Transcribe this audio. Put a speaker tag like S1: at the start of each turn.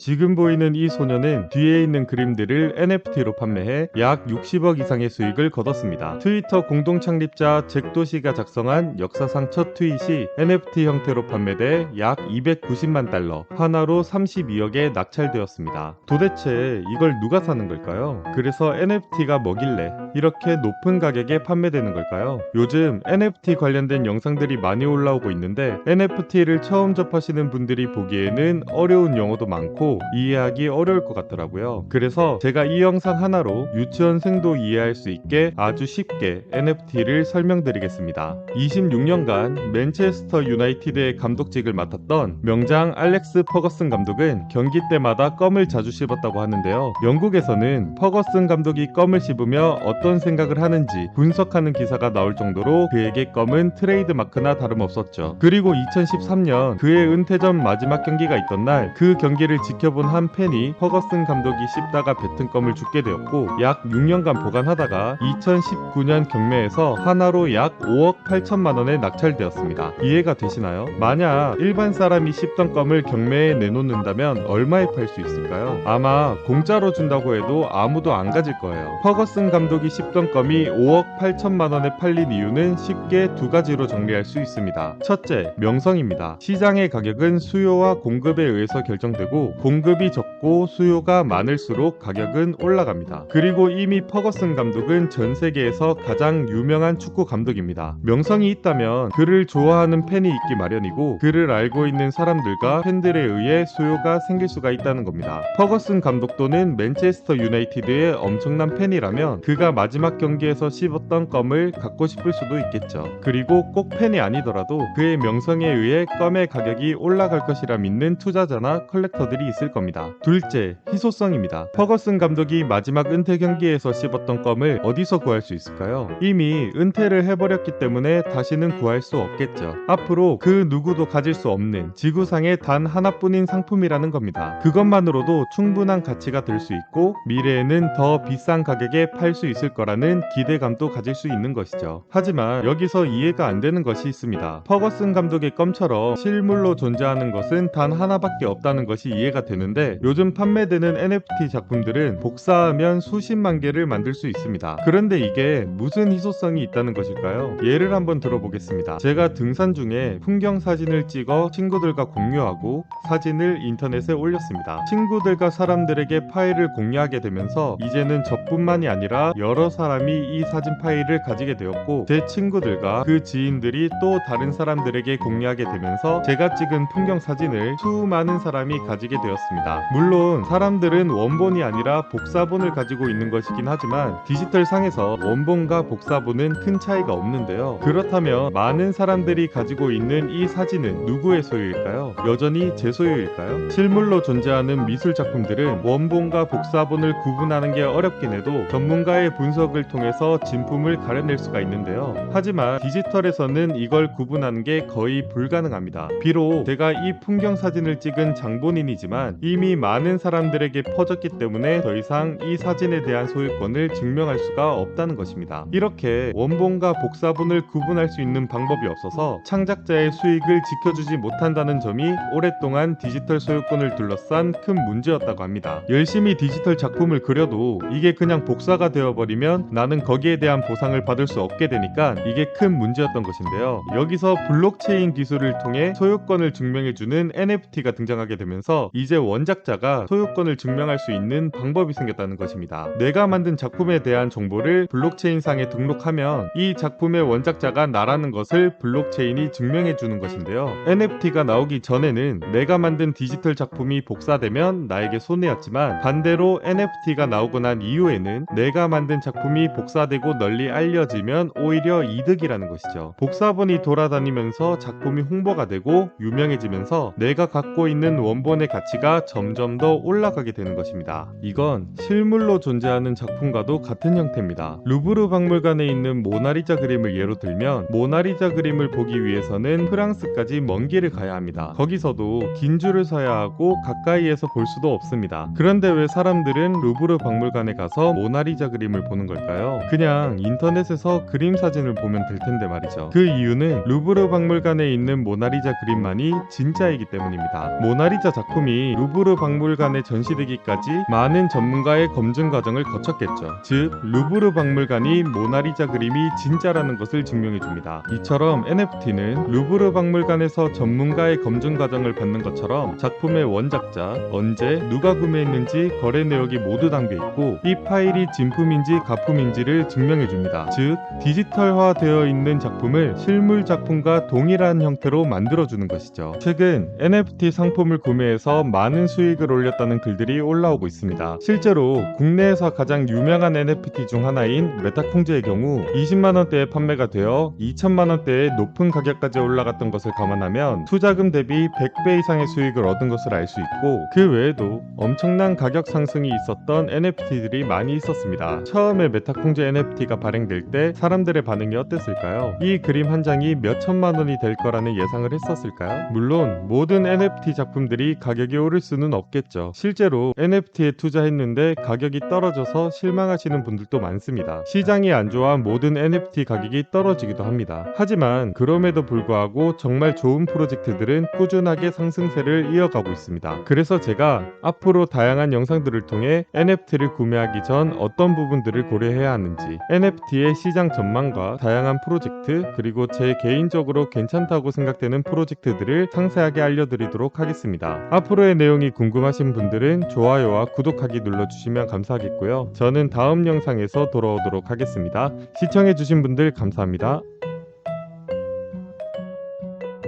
S1: 지금 보이는 이 소녀는 뒤에 있는 그림들을 NFT로 판매해 약 60억 이상의 수익을 거뒀습니다. 트위터 공동 창립자 잭 도시가 작성한 역사상 첫 트윗이 NFT 형태로 판매돼 약 290만 달러, 하나로 32억에 낙찰되었습니다. 도대체 이걸 누가 사는 걸까요? 그래서 NFT가 뭐길래 이렇게 높은 가격에 판매되는 걸까요? 요즘 NFT 관련된 영상들이 많이 올라오고 있는데 NFT를 처음 접하시는 분들이 보기에는 어려운 용어도 많고 이해하기 어려울 것 같더라고요. 그래서 제가 이 영상 하나로 유치원생도 이해할 수 있게 아주 쉽게 NFT를 설명드리겠습니다. 26년간 맨체스터 유나이티드의 감독직을 맡았던 명장 알렉스 퍼거슨 감독은 경기 때마다 껌을 자주 씹었다고 하는데요. 영국에서는 퍼거슨 감독이 껌을 씹으며 어떤 생각을 하는지 분석하는 기사가 나올 정도로 그에게 껌은 트레이드 마크나 다름없었죠. 그리고 2013년 그의 은퇴 전 마지막 경기가 있던 날 그 경기를 지켜본 한 팬이 퍼거슨 감독이 씹다가 뱉은 껌을 죽게 되었고 약 6년간 보관하다가 2019년 경매에서 하나로 약 5억 8천만 원에 낙찰되었습니다. 이해가 되시나요? 만약 일반 사람이 씹던 껌을 경매에 내놓는다면 얼마에 팔 수 있을까요? 아마 공짜로 준다고 해도 아무도 안 가질 거예요. 퍼거슨 감독이 씹던 껌이 5억 8천만 원에 팔린 이유는 쉽게 두 가지로 정리할 수 있습니다. 첫째, 명성입니다. 시장의 가격은 수요와 공급에 의해서 결정되고 공급이 적고 수요가 많을수록 가격은 올라갑니다. 그리고 이미 퍼거슨 감독은 전 세계에서 가장 유명한 축구 감독입니다. 명성이 있다면 그를 좋아하는 팬이 있기 마련이고 그를 알고 있는 사람들과 팬들에 의해 수요가 생길 수가 있다는 겁니다. 퍼거슨 감독 또는 맨체스터 유나이티드의 엄청난 팬이라면 그가 마지막 경기에서 씹었던 껌을 갖고 싶을 수도 있겠죠. 그리고 꼭 팬이 아니더라도 그의 명성에 의해 껌의 가격이 올라갈 것이라 믿는 투자자나 컬렉터들이 있을 겁니다. 둘째, 희소성입니다. 퍼거슨 감독이 마지막 은퇴 경기에서 씹었던 껌을 어디서 구할 수 있을까요? 이미 은퇴를 해버렸기 때문에 다시는 구할 수 없겠죠. 앞으로 그 누구도 가질 수 없는 지구상의 단 하나뿐인 상품이라는 겁니다. 그것만으로도 충분한 가치가 될 수 있고 미래에는 더 비싼 가격에 팔 수 있을 거라는 기대감도 가질 수 있는 것이죠. 하지만 여기서 이해가 안 되는 것이 있습니다. 퍼거슨 감독의 껌처럼 실물로 존재하는 것은 단 하나밖에 없다는 것이 이해가 되는데 요즘 판매되는 NFT 작품들은 복사하면 수십만 개를 만들 수 있습니다. 그런데 이게 무슨 희소성이 있다는 것일까요? 예를 한번 들어보겠습니다. 제가 등산 중에 풍경 사진을 찍어 친구들과 공유하고 사진을 인터넷에 올렸습니다. 친구들과 사람들에게 파일을 공유하게 되면서 이제는 저뿐만이 아니라 여러 사람이 이 사진 파일을 가지게 되었고 제 친구들과 그 지인들이 또 다른 사람들에게 공유하게 되면서 제가 찍은 풍경 사진을 수많은 사람이 가지게 되었습니다. 물론 사람들은 원본이 아니라 복사본을 가지고 있는 것이긴 하지만 디지털 상에서 원본과 복사본은 큰 차이가 없는데요. 그렇다면 많은 사람들이 가지고 있는 이 사진은 누구의 소유일까요? 여전히 제 소유일까요? 실물로 존재하는 미술 작품들은 원본과 복사본을 구분하는 게 어렵긴 해도 전문가의 분석을 통해서 진품을 가려낼 수가 있는데요. 하지만 디지털에서는 이걸 구분하는 게 거의 불가능합니다. 비록 제가 이 풍경 사진을 찍은 장본인이지만 이미 많은 사람들에게 퍼졌기 때문에 더 이상 이 사진에 대한 소유권을 증명할 수가 없다는 것입니다. 이렇게 원본과 복사본을 구분할 수 있는 방법이 없어서 창작자의 수익을 지켜주지 못한다는 점이 오랫동안 디지털 소유권을 둘러싼 큰 문제였다고 합니다. 열심히 디지털 작품을 그려도 이게 그냥 복사가 되어버리면 나는 거기에 대한 보상을 받을 수 없게 되니까 이게 큰 문제였던 것인데요. 여기서 블록체인 기술을 통해 소유권을 증명해주는 NFT가 등장하게 되면서 이제 원작자가 소유권을 증명할 수 있는 방법이 생겼다는 것입니다. 내가 만든 작품에 대한 정보를 블록체인상에 등록하면 이 작품의 원작자가 나라는 것을 블록체인이 증명해주는 것인데요. NFT가 나오기 전에는 내가 만든 디지털 작품이 복사되면 나에게 손해였지만 반대로 NFT가 나오고 난 이후에는 내가 만든 작품이 복사되고 널리 알려지면 오히려 이득이라는 것이죠. 복사본이 돌아다니면서 작품이 홍보가 되고 유명해지면서 내가 갖고 있는 원본의 가치가 점점 더 올라가게 되는 것입니다. 이건 실물로 존재하는 작품과도 같은 형태입니다. 루브르 박물관에 있는 모나리자 그림을 예로 들면 모나리자 그림을 보기 위해서는 프랑스까지 먼 길을 가야 합니다. 거기서도 긴 줄을 서야 하고 가까이에서 볼 수도 없습니다. 그런데 왜 사람들은 루브르 박물관에 가서 모나리자 그림을 보는 걸까요? 그냥 인터넷에서 그림 사진을 보면 될 텐데 말이죠. 그 이유는 루브르 박물관에 있는 모나리자 그림만이 진짜이기 때문입니다. 모나리자 작품이 그림이 루브르 박물관에 전시되기까지 많은 전문가의 검증 과정을 거쳤겠죠. 즉 루브르 박물관이 모나리자 그림이 진짜라는 것을 증명해줍니다. 이처럼 NFT는 루브르 박물관에서 전문가의 검증 과정을 받는 것처럼 작품의 원작자, 언제, 누가 구매했는지 거래 내역이 모두 담겨있고 이 파일이 진품인지 가품인지를 증명해줍니다. 즉 디지털화되어 있는 작품을 실물 작품과 동일한 형태로 만들어주는 것이죠. 최근 NFT 상품을 구매해서 많은 수익을 올렸다는 글들이 올라오고 있습니다. 실제로 국내에서 가장 유명한 NFT 중 하나인 메타콩즈의 경우 20만원대에 판매가 되어 2천만원대의 높은 가격까지 올라갔던 것을 감안하면 투자금 대비 100배 이상의 수익을 얻은 것을 알 수 있고, 그 외에도 엄청난 가격 상승이 있었던 NFT들이 많이 있었습니다. 처음에 메타콩즈 NFT가 발행될 때 사람들의 반응이 어땠을까요? 이 그림 한 장이 몇 천만 원이 될 거라는 예상을 했었을까요? 물론 모든 NFT 작품들이 가격이 오를 수는 없겠죠. 실제로 NFT에 투자했는데 가격이 떨어져서 실망하시는 분들도 많습니다. 시장이 안 좋아 모든 NFT 가격이 떨어지기도 합니다. 하지만 그럼에도 불구하고 정말 좋은 프로젝트들은 꾸준하게 상승세를 이어가고 있습니다. 그래서 제가 앞으로 다양한 영상들을 통해 NFT를 구매하기 전 어떤 부분들을 고려해야 하는지, NFT의 시장 전망과 다양한 프로젝트, 그리고 제 개인적으로 괜찮다고 생각되는 프로젝트들을 상세하게 알려드리도록 하겠습니다. 앞으로의 내용이 궁금하신 분들은 좋아요와 구독하기 눌러주시면 감사하겠고요. 저는 다음 영상에서 돌아오도록 하겠습니다. 시청해주신 분들 감사합니다.